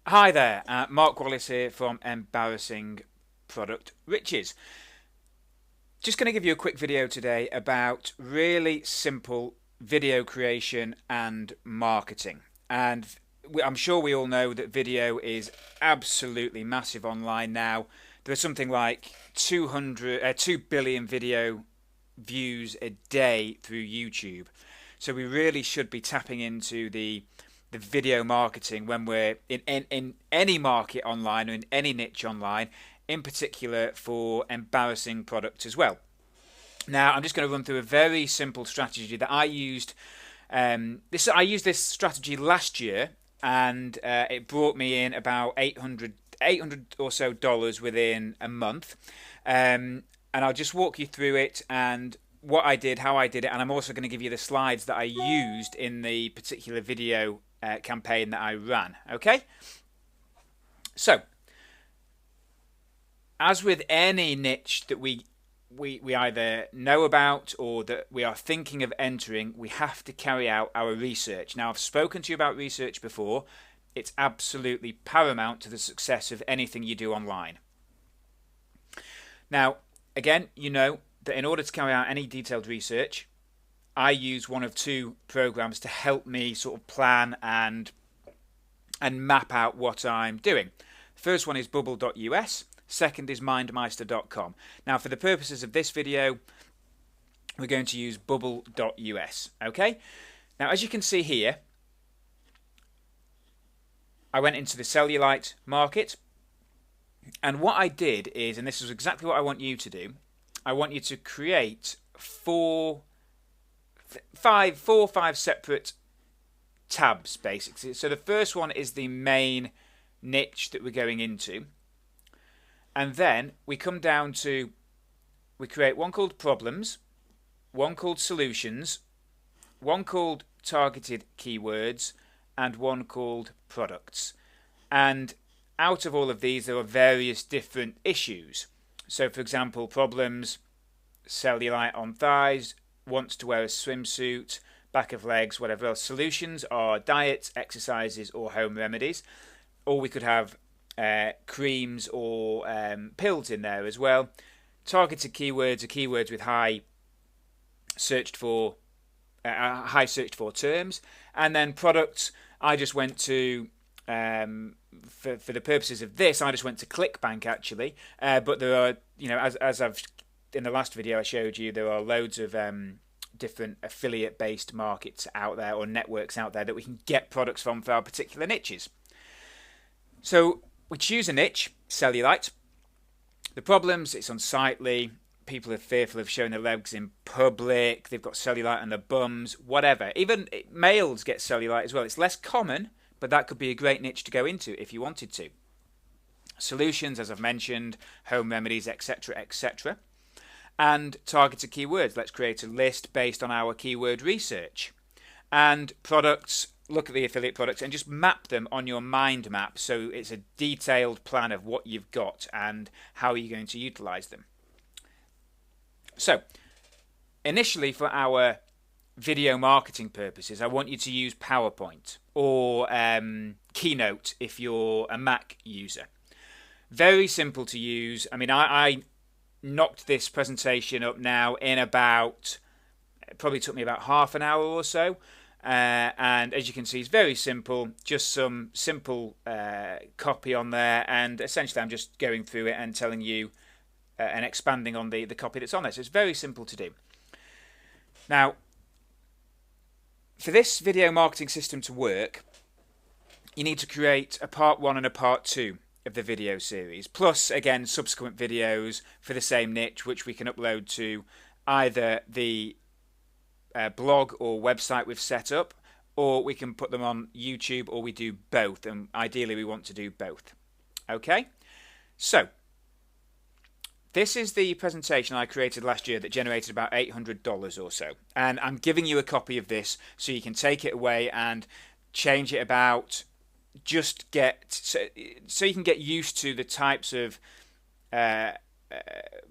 Hi there, Mark Wallace here from Embarrassing Product Riches. Just going to give you a quick video today about really simple video creation and marketing. And I'm sure we all know that video is absolutely massive online now. There's something like 2 billion video views a day through YouTube. So we really should be tapping into the video marketing when we're in any market online or in any niche online, in particular for embarrassing products as well. Now, I'm just going to run through a very simple strategy that I used. I used this strategy last year, and it brought me in about 800 or so dollars within a month. And I'll just walk you through it and what I did, how I did it, and I'm also going to give you the slides that I used in the particular video campaign that I ran. Okay? So, as with any niche that we either know about or that we are thinking of entering, we have to carry out our research. Now, I've spoken to you about research before. It's absolutely paramount to the success of anything you do online. Now, again, you know that in order to carry out any detailed research, I use one of two programs to help me sort of plan and map out what I'm doing. First one is bubble.us, second is mindmeister.com. Now, for the purposes of this video, we're going to use bubble.us. Okay? Now, as you can see here, I went into the cellulite market, and what I did is, and this is exactly what I want you to do, I want you to create four or five separate tabs, basically. So the first one is the main niche that we're going into, and then we come down to, we create one called problems, one called solutions, one called targeted keywords, and one called products. And out of all of these, there are various different issues. So, for example, problems, cellulite on thighs, wants to wear a swimsuit, back of legs, whatever else. Solutions are diets, exercises, or home remedies. Or we could have creams or pills in there as well. Targeted keywords are keywords with high searched for terms. And then products, I just went to for the purposes of this, I just went to ClickBank actually. But there are, as I've in the last video I showed you, there are loads of different affiliate-based markets out there or networks out there that we can get products from for our particular niches. So we choose a niche, cellulite. The problems, it's unsightly. People are fearful of showing their legs in public. They've got cellulite on their bums, whatever. Even males get cellulite as well. It's less common, but that could be a great niche to go into if you wanted to. Solutions, as I've mentioned, home remedies, etc., etc. And targeted keywords. Let's create a list based on our keyword research. And products, look at the affiliate products and just map them on your mind map so it's a detailed plan of what you've got and how you're going to utilize them. So, initially for our video marketing purposes, I want you to use PowerPoint or Keynote if you're a Mac user. Very simple to use. I mean, I knocked this presentation up now in about, it probably took me about half an hour or so. And as you can see, it's very simple, just some simple copy on there. And essentially, I'm just going through it and telling you and expanding on the copy that's on there. So it's very simple to do. Now, for this video marketing system to work, you need to create a part 1 and a part 2 of the video series, plus again subsequent videos for the same niche, which we can upload to either the blog or website we've set up, or we can put them on YouTube, or we do both, and ideally we want to do both. Okay, so this is the presentation I created last year that generated about $800 or so, and I'm giving you a copy of this so you can take it away and change it about. Just get so you can get used to the types of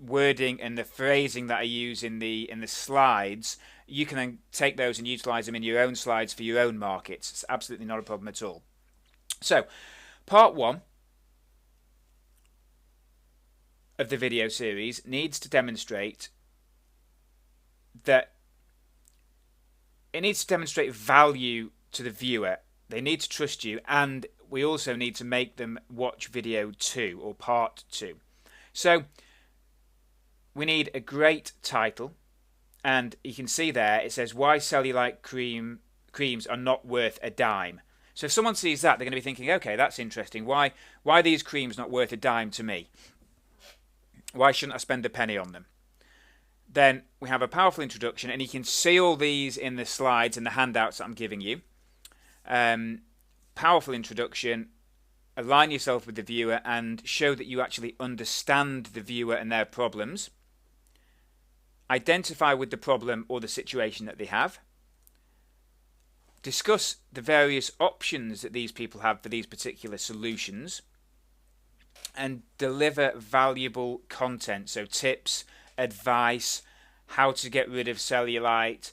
wording and the phrasing that I use in the slides. You can then take those and utilize them in your own slides for your own markets. It's absolutely not a problem at all. So, Part 1 of the video series needs to demonstrate that it needs to demonstrate value to the viewer. They need to trust you, and we also need to make them watch video 2 or part 2. So we need a great title, and you can see there it says why cellulite creams are not worth a dime. So if someone sees that, they're going to be thinking, okay, that's interesting. Why are these creams not worth a dime to me? Why shouldn't I spend a penny on them? Then we have a powerful introduction, and you can see all these in the slides and the handouts that I'm giving you. Powerful introduction, align yourself with the viewer and show that you actually understand the viewer and their problems. Identify with the problem or the situation that they have. Discuss the various options that these people have for these particular solutions. And deliver valuable content, so tips, advice, how to get rid of cellulite,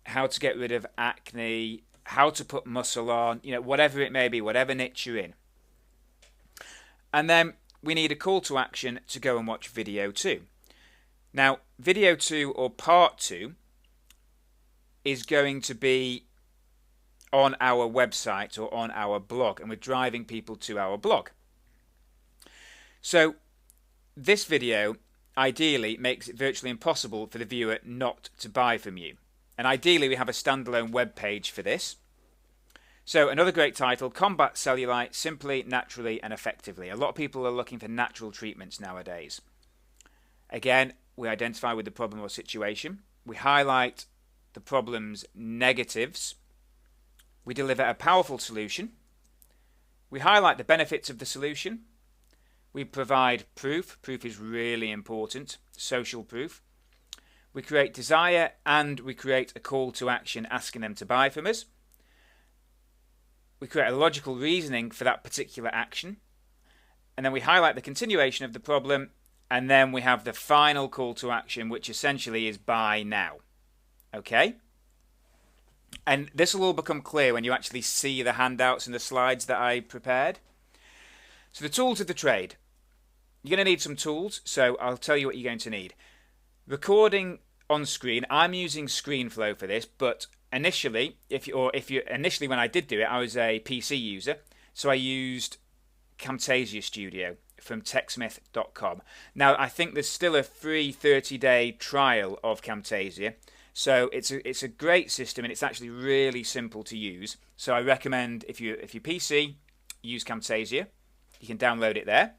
how to get rid of acne, how to put muscle on, whatever it may be, whatever niche you're in. And then we need a call to action to go and watch video 2. Now, video 2 or part 2 is going to be on our website or on our blog, and we're driving people to our blog. So this video ideally makes it virtually impossible for the viewer not to buy from you. And ideally we have a standalone web page for this. So another great title, Combat Cellulite Simply, Naturally and Effectively. A lot of people are looking for natural treatments nowadays. Again, we identify with the problem or situation. We highlight the problem's negatives. We deliver a powerful solution. We highlight the benefits of the solution. We provide proof. Proof is really important. Social proof. We create desire, and we create a call to action asking them to buy from us. We create a logical reasoning for that particular action. And then we highlight the continuation of the problem. And then we have the final call to action, which essentially is buy now. Okay? And this will all become clear when you actually see the handouts and the slides that I prepared. So the tools of the trade. You're going to need some tools, so I'll tell you what you're going to need. Recording on screen. I'm using ScreenFlow for this, but initially, initially when I did do it, I was a PC user, so I used Camtasia Studio from techsmith.com. Now, I think there's still a free 30-day trial of Camtasia, so it's a great system and it's actually really simple to use. So I recommend if you PC, use Camtasia. You can download it there.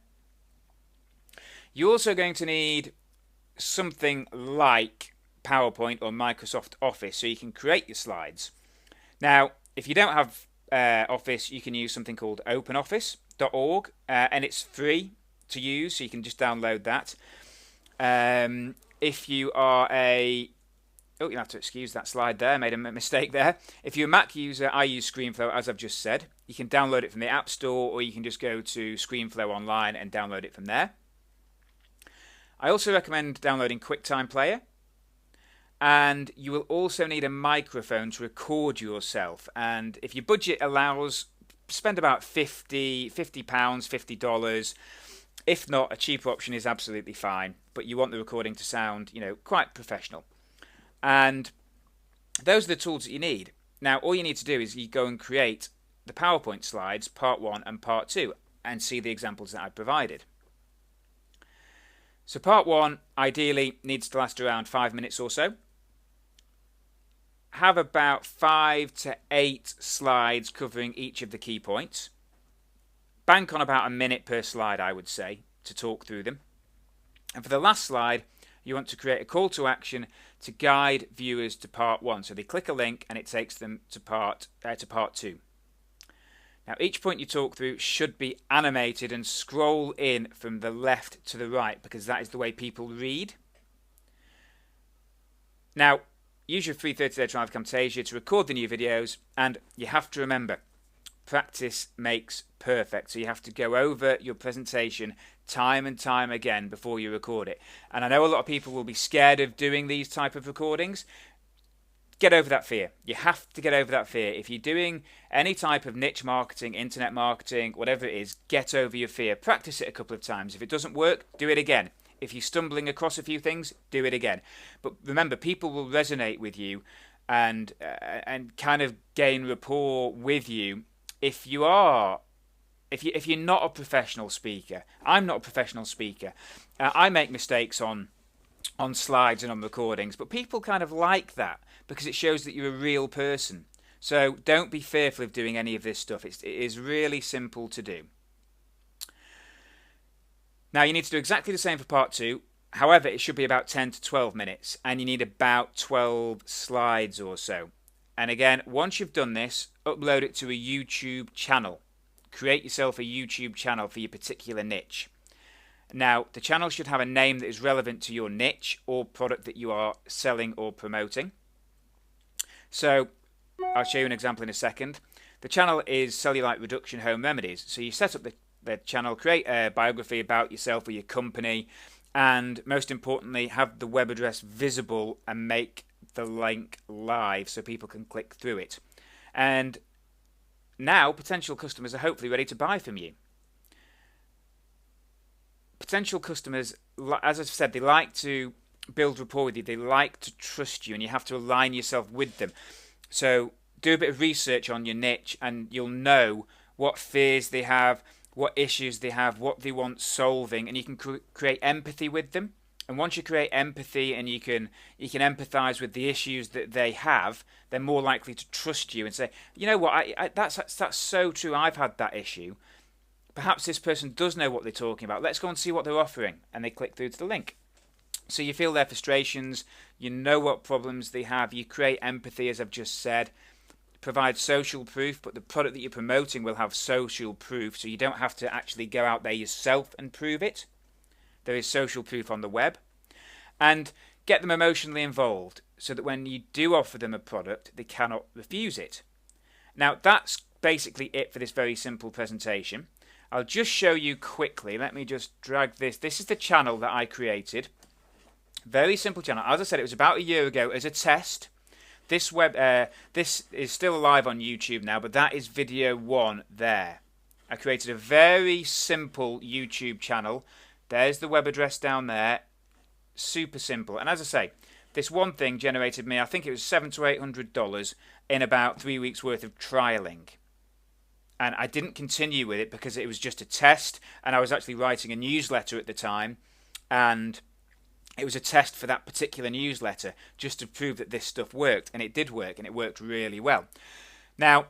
You're also going to need something like PowerPoint or Microsoft Office so you can create your slides. Now, if you don't have Office, you can use something called openoffice.org, and it's free to use, so you can just download that. If you are you have to excuse that slide there, I made a mistake there. If you're a Mac user, I use ScreenFlow, as I've just said. You can download it from the App Store, or you can just go to ScreenFlow online and download it from there. I also recommend downloading QuickTime Player, and you will also need a microphone to record yourself. And if your budget allows, spend about £50, $50. If not, a cheaper option is absolutely fine, but you want the recording to sound, quite professional. And those are the tools that you need. Now, all you need to do is you go and create the PowerPoint slides, part 1 and part 2, and see the examples that I provided. So part 1 ideally needs to last around 5 minutes or so. Have about 5 to 8 slides covering each of the key points. Bank on about a minute per slide, I would say, to talk through them. And for the last slide, you want to create a call to action to guide viewers to part 1. So they click a link and it takes them to part 2. Now, each point you talk through should be animated and scroll in from the left to the right, because that is the way people read. Now, use your free 30-day trial of Camtasia to record the new videos, and you have to remember, practice makes perfect. So you have to go over your presentation time and time again before you record it. And I know a lot of people will be scared of doing these type of recordings. get over that fear. You have to get over that fear. If you're doing any type of niche marketing, internet marketing, whatever it is, get over your fear. Practice it a couple of times. If it doesn't work, do it again. If you're stumbling across a few things, do it again. But remember, people will resonate with you and kind of gain rapport with you if you are. If you're not a professional speaker. I'm not a professional speaker. I make mistakes on slides and on recordings, but people kind of like that because it shows that you're a real person. So don't be fearful of doing any of this stuff. It is really simple to do. Now you need to do exactly the same for part 2. However, it should be about 10 to 12 minutes and you need about 12 slides or so. And again, once you've done this, upload it to a YouTube channel. Create yourself a YouTube channel for your particular niche. Now, the channel should have a name that is relevant to your niche or product that you are selling or promoting. So, I'll show you an example in a second. The channel is Cellulite Reduction Home Remedies. So you set up the channel, create a biography about yourself or your company, and most importantly, have the web address visible and make the link live so people can click through it. And now, potential customers are hopefully ready to buy from you. Potential customers, as I've said, they like to build rapport with you. They like to trust you, and you have to align yourself with them. So do a bit of research on your niche, and you'll know what fears they have, what issues they have, what they want solving, and you can create empathy with them. And once you create empathy and you can empathize with the issues that they have, they're more likely to trust you and say, you know what, that's so true. I've had that issue. Perhaps this person does know what they're talking about. Let's go and see what they're offering. And they click through to the link. So you feel their frustrations. You know what problems they have. You create empathy, as I've just said. Provide social proof, but the product that you're promoting will have social proof, so you don't have to actually go out there yourself and prove it. There is social proof on the web. And get them emotionally involved so that when you do offer them a product, they cannot refuse it. Now, that's basically it for this very simple presentation. I'll just show you quickly. Let me just drag this. This is the channel that I created. Very simple channel. As I said, it was about a year ago as a test. This is still live on YouTube now, but that is video 1 there. I created a very simple YouTube channel. There's the web address down there. Super simple. And as I say, this one thing generated me, I think it was $700 to $800 in about 3 weeks worth of trialing. And I didn't continue with it because it was just a test, and I was actually writing a newsletter at the time, and it was a test for that particular newsletter just to prove that this stuff worked, and it did work, and it worked really well. Now,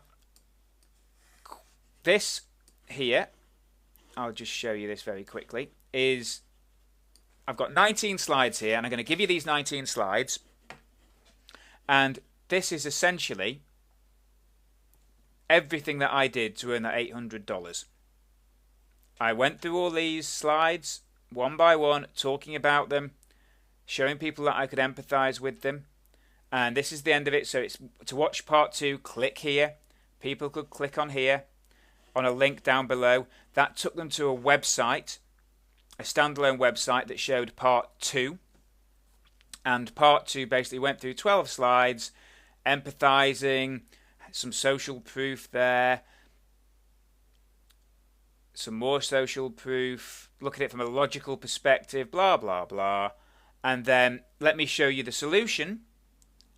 this here, I'll just show you this very quickly, is I've got 19 slides here, and I'm going to give you these 19 slides, and this is essentially everything that I did to earn that $800. I went through all these slides one by one, talking about them, showing people that I could empathize with them, and this is the end of it. So it's to watch part 2, click here. People could click on here on a link down below. That took them to a website, a standalone website that showed part 2, and part 2 basically went through 12 slides, empathizing, some social proof there, some more social proof, look at it from a logical perspective, blah blah blah. And then let me show you the solution.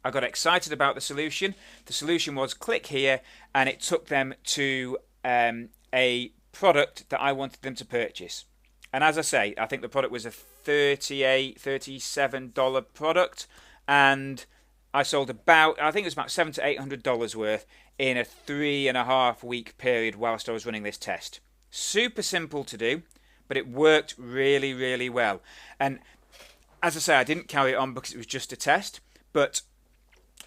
I got excited about the solution. The solution was click here, and it took them to a product that I wanted them to purchase. And as I say, I think the product was a $38, $37 product, and I sold about, I think it was about $700 to $800 worth in a 3.5 week period whilst I was running this test. Super simple to do, but it worked really, really well. And as I say, I didn't carry it on because it was just a test, but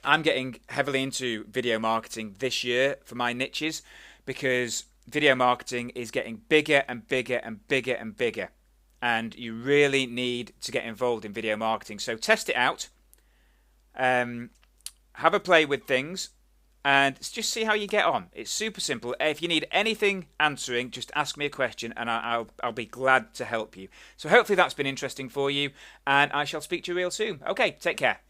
I'm getting heavily into video marketing this year for my niches because video marketing is getting bigger and bigger and bigger and bigger. And you really need to get involved in video marketing. So test it out. Have a play with things and just see how you get on. It's super simple. If you need anything answering, just ask me a question and I'll be glad to help you. So hopefully that's been interesting for you, and I shall speak to you real soon. Okay, take care.